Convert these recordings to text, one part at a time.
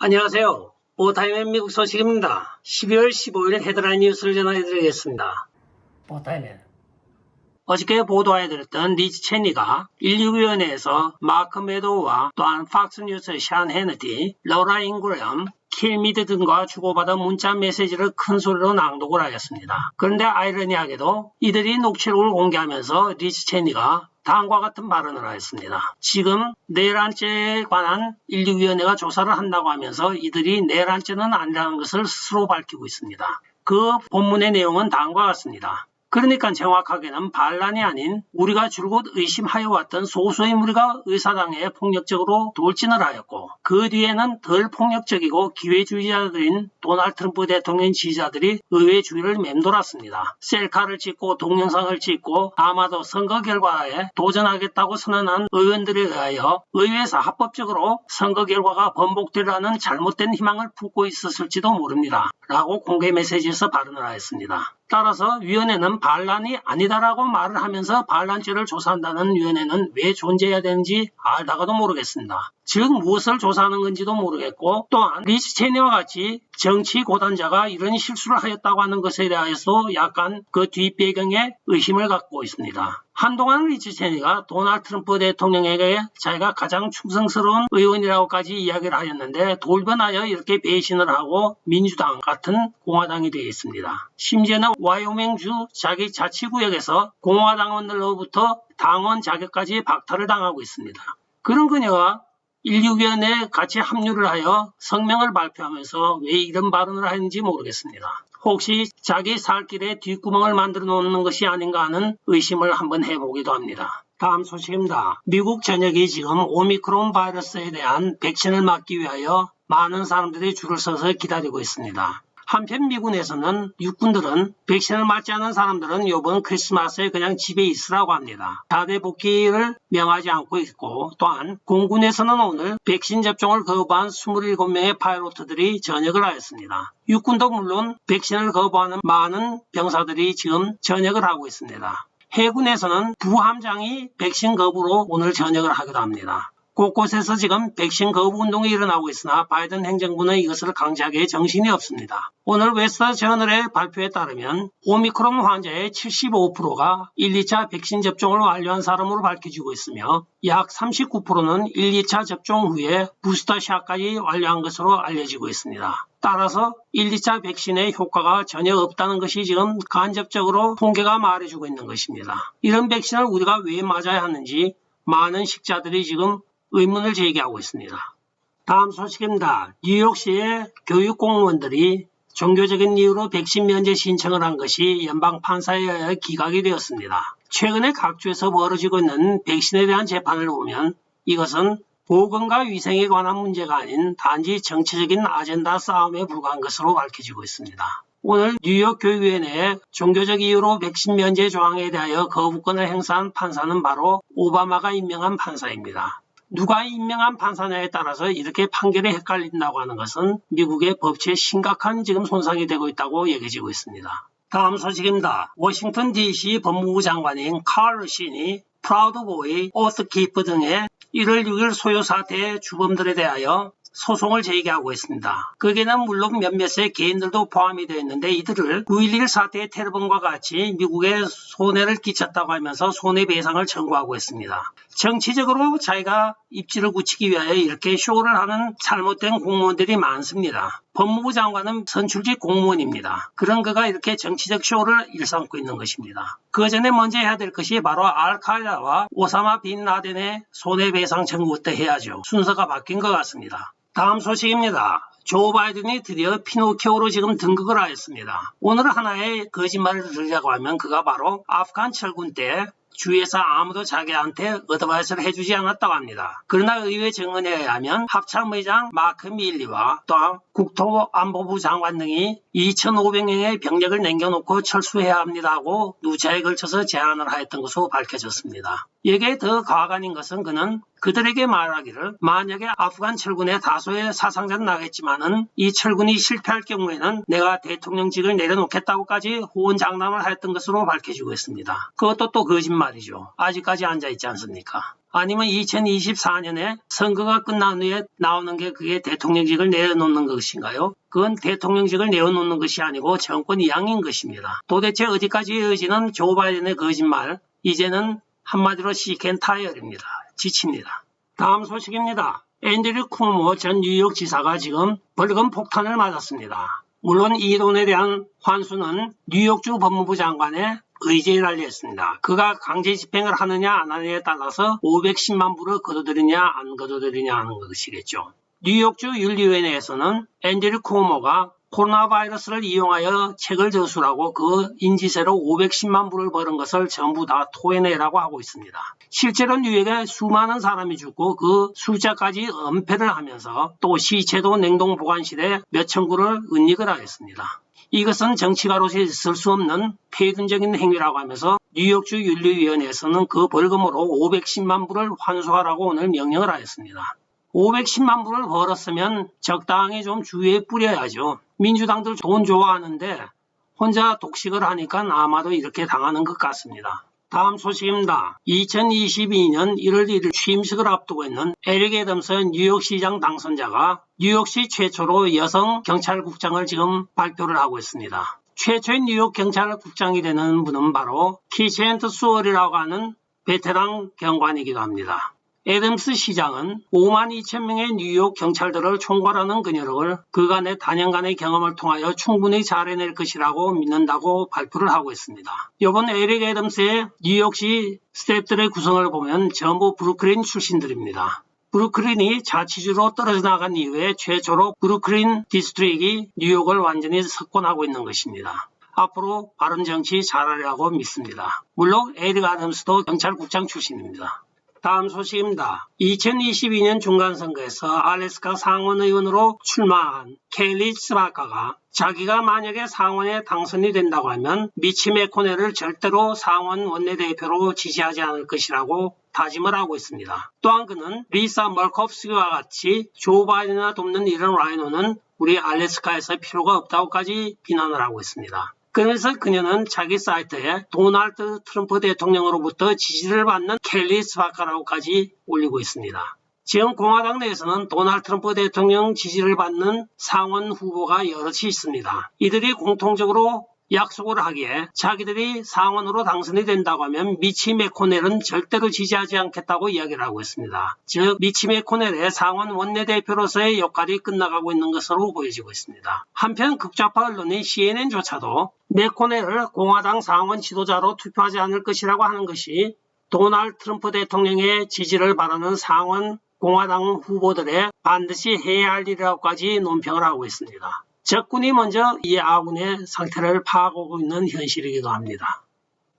안녕하세요. 오타임의 미국 소식입니다. 12월 15일 헤드라인 뉴스를 전해드리겠습니다. 오타임의 어저께 보도해드렸던 리즈 체니가 119위원회에서 마크 메도우와 또한 팍스뉴스의 샨 해너티, 러라 잉그램, 킬미드 등과 주고받은 문자 메시지를 큰 소리로 낭독을 하였습니다. 그런데 아이러니하게도 이들이 녹취록을 공개하면서 리즈 체니가 다음과 같은 발언을 하였습니다. 지금 내란죄에 관한 119위원회가 조사를 한다고 하면서 이들이 내란죄는 아니라는 것을 스스로 밝히고 있습니다. 그 본문의 내용은 다음과 같습니다. 그러니까 정확하게는 반란이 아닌 우리가 줄곧 의심하여 왔던 소수의 무리가 의사당에 폭력적으로 돌진을 하였고 그 뒤에는 덜 폭력적이고 기회주의자들인 도널드 트럼프 대통령 지지자들이 의회 주위를 맴돌았습니다. 셀카를 찍고 동영상을 찍고 아마도 선거 결과에 도전하겠다고 선언한 의원들에 의하여 의회에서 합법적으로 선거 결과가 번복되라는 잘못된 희망을 품고 있었을지도 모릅니다. 라고 공개 메시지에서 발언을 하였습니다. 따라서 위원회는 반란이 아니다라고 말을 하면서 반란죄를 조사한다는 위원회는 왜 존재해야 되는지 알다가도 모르겠습니다. 즉 무엇을 조사하는 건지도 모르겠고 또한 리즈 체니와 같이 정치 고단자가 이런 실수를 하였다고 하는 것에 대해서 약간 그 뒷배경에 의심을 갖고 있습니다. 한동안 리즈 체니가 도널드 트럼프 대통령에게 자기가 가장 충성스러운 의원이라고까지 이야기를 하였는데 돌변하여 이렇게 배신을 하고 민주당 같은 공화당이 되어 있습니다. 심지어는 와이오밍주 자기 자치구역에서 공화당원들로부터 당원 자격까지 박탈을 당하고 있습니다. 그런 그녀가 119위원회에 같이 합류를 하여 성명을 발표하면서 왜 이런 발언을 하는지 모르겠습니다. 혹시 자기 살 길에 뒷구멍을 만들어 놓는 것이 아닌가 하는 의심을 한번 해보기도 합니다. 다음 소식입니다. 미국 전역이 지금 오미크론 바이러스에 대한 백신을 맞기 위하여 많은 사람들이 줄을 서서 기다리고 있습니다. 한편 미군에서는 육군들은 백신을 맞지 않은 사람들은 이번 크리스마스에 그냥 집에 있으라고 합니다. 자대 복귀를 명하지 않고 있고 또한 공군에서는 오늘 백신 접종을 거부한 27명의 파일로트들이 전역을 하였습니다. 육군도 물론 백신을 거부하는 많은 병사들이 지금 전역을 하고 있습니다. 해군에서는 부함장이 백신 거부로 오늘 전역을 하기도 합니다. 곳곳에서 지금 백신 거부 운동이 일어나고 있으나 바이든 행정부는 이것을 강제하기에 정신이 없습니다. 오늘 웨스트저널의 발표에 따르면 오미크론 환자의 75%가 1, 2차 백신 접종을 완료한 사람으로 밝혀지고 있으며 약 39%는 1, 2차 접종 후에 부스터샷까지 완료한 것으로 알려지고 있습니다. 따라서 1, 2차 백신의 효과가 전혀 없다는 것이 지금 간접적으로 통계가 말해주고 있는 것입니다. 이런 백신을 우리가 왜 맞아야 하는지 많은 식자들이 지금 의문을 제기하고 있습니다. 다음 소식입니다. 뉴욕시의 교육 공무원들이 종교적인 이유로 백신 면제 신청을 한 것이 연방판사에 의해 기각이 되었습니다. 최근에 각주에서 벌어지고 있는 백신에 대한 재판을 보면 이것은 보건과 위생에 관한 문제가 아닌 단지 정치적인 아젠다 싸움에 불과한 것으로 밝혀지고 있습니다. 오늘 뉴욕 교육위원회에 종교적 이유로 백신 면제 조항에 대하여 거부권을 행사한 판사는 바로 오바마가 임명한 판사입니다. 누가 임명한 판사냐에 따라서 이렇게 판결이 헷갈린다고 하는 것은 미국의 법치에 심각한 지금 손상이 되고 있다고 여겨지고 있습니다. 다음 소식입니다. 워싱턴 DC 법무부 장관인 칼 러신이 프라우드 보이, 오스키프 등의 1월 6일 소요 사태의 주범들에 대하여 소송을 제기하고 있습니다. 거기에는 물론 몇몇의 개인들도 포함이 되어 있는데 이들을 9.11 사태의 테러범과 같이 미국에 손해를 끼쳤다고 하면서 손해배상을 청구하고 있습니다. 정치적으로 자기가 입지를 굳히기 위하여 이렇게 쇼를 하는 잘못된 공무원들이 많습니다. 법무부 장관은 선출직 공무원입니다. 그런 그가 이렇게 정치적 쇼를 일삼고 있는 것입니다. 그 전에 먼저 해야 될 것이 바로 알카에다와 오사마 빈 라덴의 손해배상 청구부터 해야죠. 순서가 바뀐 것 같습니다. 다음 소식입니다. 조 바이든이 드디어 피노키오로 지금 등극을 하였습니다. 오늘 하나의 거짓말을 들으려고 하면 그가 바로 아프간 철군 때 주위에서 아무도 자기한테 어드바이스를 해주지 않았다고 합니다. 그러나 의회 증언에 의하면 합참의장 마크 밀리와 또 국토안보부 장관 등이 2,500명의 병력을 남겨놓고 철수해야 합니다 하고 누차에 걸쳐서 제안을 하였던 것으로 밝혀졌습니다. 여기에 더 과관인 것은 그는 그들에게 말하기를 만약에 아프간 철군에 다소의 사상자는 나겠지만은 이 철군이 실패할 경우에는 내가 대통령직을 내려놓겠다고까지 호언장담을 하였던 것으로 밝혀지고 있습니다. 그것도 또 거짓말 말이죠. 아직까지 앉아있지 않습니까? 아니면 2024년에 선거가 끝난 후에 나오는 게 그게 대통령직을 내어놓는 것인가요? 그건 대통령직을 내어놓는 것이 아니고 정권 이양인 것입니다. 도대체 어디까지 이어지는 조 바이든의 거짓말, 이제는 한마디로 시켄타이어입니다. 지칩니다. 다음 소식입니다. 앤드류 쿠오모 전 뉴욕 지사가 지금 벌금 폭탄을 맞았습니다. 물론 이 돈에 대한 환수는 뉴욕주 법무부 장관의 의지에 달려있습니다. 그가 강제 집행을 하느냐 안 하느냐에 따라서 510만 불을 거둬들이냐 안 거둬들이냐 하는 것이겠죠. 뉴욕주 윤리위원회에서는 앤드류 쿠오모가 코로나 바이러스를 이용하여 책을 저술하고 그 인지세로 510만 불을 벌은 것을 전부 다 토해내라고 하고 있습니다. 실제로 뉴욕에 수많은 사람이 죽고 그 숫자까지 은폐를 하면서 또 시체도 냉동 보관실에 몇천 구를 은닉을 하였습니다. 이것은 정치가로서 있을 수 없는 폐륜적인 행위라고 하면서 뉴욕주 윤리위원회에서는 그 벌금으로 510만 불을 환수하라고 오늘 명령을 하였습니다. 510만 불을 벌었으면 적당히 좀 주위에 뿌려야죠. 민주당들 돈 좋아하는데 혼자 독식을 하니까 아마도 이렇게 당하는 것 같습니다. 다음 소식입니다. 2022년 1월 1일 취임식을 앞두고 있는 에릭 애덤스 뉴욕시장 당선자가 뉴욕시 최초로 여성 경찰국장을 지금 발표를 하고 있습니다. 최초의 뉴욕 경찰국장이 되는 분은 바로 키첸트 수월이라고 하는 베테랑 경관이기도 합니다. 애덤스 시장은 5만 2천 명의 뉴욕 경찰들을 총괄하는 근력을 그간의 단연간의 경험을 통하여 충분히 잘 해낼 것이라고 믿는다고 발표를 하고 있습니다. 이번 에릭 애덤스의 뉴욕시 스태프들의 구성을 보면 전부 브루클린 출신들입니다. 브루클린이 자치주로 떨어져 나간 이후에 최초로 브루클린 디스트릭이 뉴욕을 완전히 석권하고 있는 것입니다. 앞으로 바른 정치 잘하리라고 믿습니다. 물론 에릭 애덤스도 경찰국장 출신입니다. 다음 소식입니다. 2022년 중간선거에서 알래스카 상원의원으로 출마한 켈리 스바카가 자기가 만약에 상원에 당선이 된다고 하면 미치 매코넬을 절대로 상원 원내대표로 지지하지 않을 것이라고 다짐을 하고 있습니다. 또한 그는 리사 멀코프스키와 같이 조 바이든을 돕는 이런 라이노는 우리 알래스카에서 필요가 없다고까지 비난을 하고 있습니다. 그래서 그녀는 자기 사이트에 도널드 트럼프 대통령으로부터 지지를 받는 켈리 스바카라고까지 올리고 있습니다. 지금 공화당 내에서는 도널드 트럼프 대통령 지지를 받는 상원 후보가 여럿이 있습니다. 이들이 공통적으로 약속을 하기에 자기들이 상원으로 당선이 된다고 하면 미치 매코넬은 절대로 지지하지 않겠다고 이야기를 하고 있습니다. 즉 미치 매코넬의 상원 원내대표로서의 역할이 끝나가고 있는 것으로 보여지고 있습니다. 한편 극좌파 언론인 CNN조차도 매코넬을 공화당 상원 지도자로 투표하지 않을 것이라고 하는 것이 도널드 트럼프 대통령의 지지를 바라는 상원 공화당 후보들의 반드시 해야 할 일이라고까지 논평을 하고 있습니다. 적군이 먼저 이 아군의 상태를 파악하고 있는 현실이기도 합니다.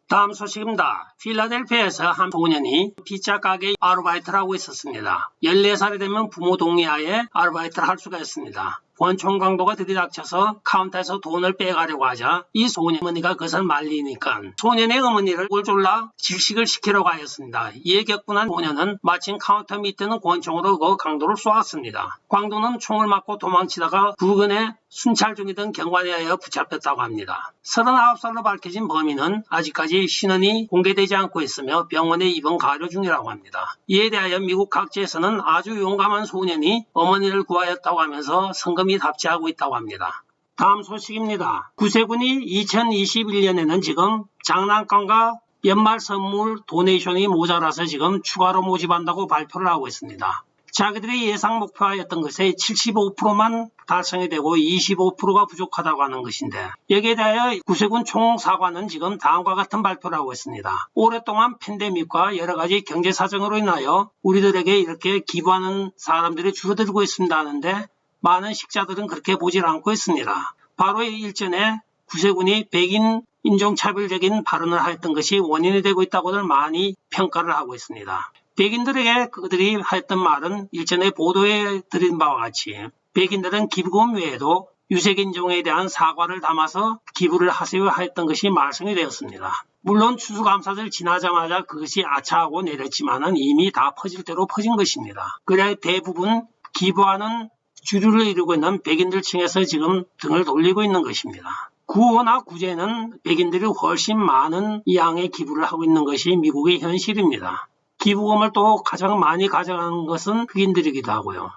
다음 소식입니다. 필라델피아에서 한 소년이 피자 가게 아르바이트를 하고 있었습니다. 14살이 되면 부모 동의하에 아르바이트를 할 수가 있습니다. 권총 강도가 들이닥쳐서 카운터에서 돈을 빼가려고 하자 이 소년 어머니가 그것을 말리니까 소년의 어머니를 꼴졸라 질식을 시키려고 하였습니다. 이에 격분한 소년은 마침 카운터 밑에는 권총으로 그 강도를 쏘았습니다. 강도는 총을 맞고 도망치다가 부근에 순찰 중이던 경관에 의해 붙잡혔다고 합니다. 39살로 밝혀진 범인은 아직까지 신원이 공개되지 않고 있으며 병원에 입원 가려 중이라고 합니다. 이에 대하여 미국 각지에서는 아주 용감한 소년이 어머니를 구하였다고 하면서 성금이 답지하고 있다고 합니다. 다음 소식입니다. 구세군이 2021년에는 지금 장난감과 연말 선물 도네이션이 모자라서 지금 추가로 모집한다고 발표를 하고 있습니다. 자기들이 예상 목표하였던 것에 75%만 달성이 되고 25%가 부족하다고 하는 것인데 여기에 대하여 구세군 총사관은 지금 다음과 같은 발표를 하고 있습니다. 오랫동안 팬데믹과 여러 가지 경제 사정으로 인하여 우리들에게 이렇게 기부하는 사람들이 줄어들고 있습니다 하는데 많은 식자들은 그렇게 보질 않고 있습니다. 바로 일전에 구세군이 백인 인종차별적인 발언을 하였던 것이 원인이 되고 있다고들 많이 평가를 하고 있습니다. 백인들에게 그들이 하였던 말은 일전에 보도해 드린 바와 같이 백인들은 기부금 외에도 유색인종에 대한 사과를 담아서 기부를 하세요 하였던 것이 말씀이 되었습니다. 물론 추수감사절 지나자마자 그것이 아차하고 내렸지만은 이미 다 퍼질 대로 퍼진 것입니다. 그래 대부분 기부하는 주류를 이루고 있는 백인들 층에서 지금 등을 돌리고 있는 것입니다. 구호나 구제는 백인들이 훨씬 많은 양의 기부를 하고 있는 것이 미국의 현실입니다. 기부금을 또 가장 많이 가져가는 것은 흑인들이기도 하고요.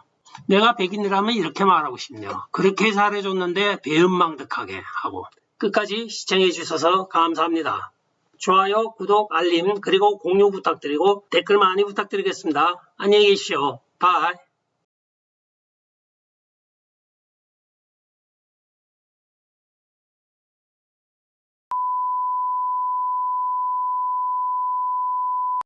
내가 백인이라면 이렇게 말하고 싶네요. 그렇게 잘해줬는데 배은망덕하게 하고. 끝까지 시청해 주셔서 감사합니다. 좋아요, 구독, 알림, 그리고 공유 부탁드리고 댓글 많이 부탁드리겠습니다. 안녕히 계십시오. 바이.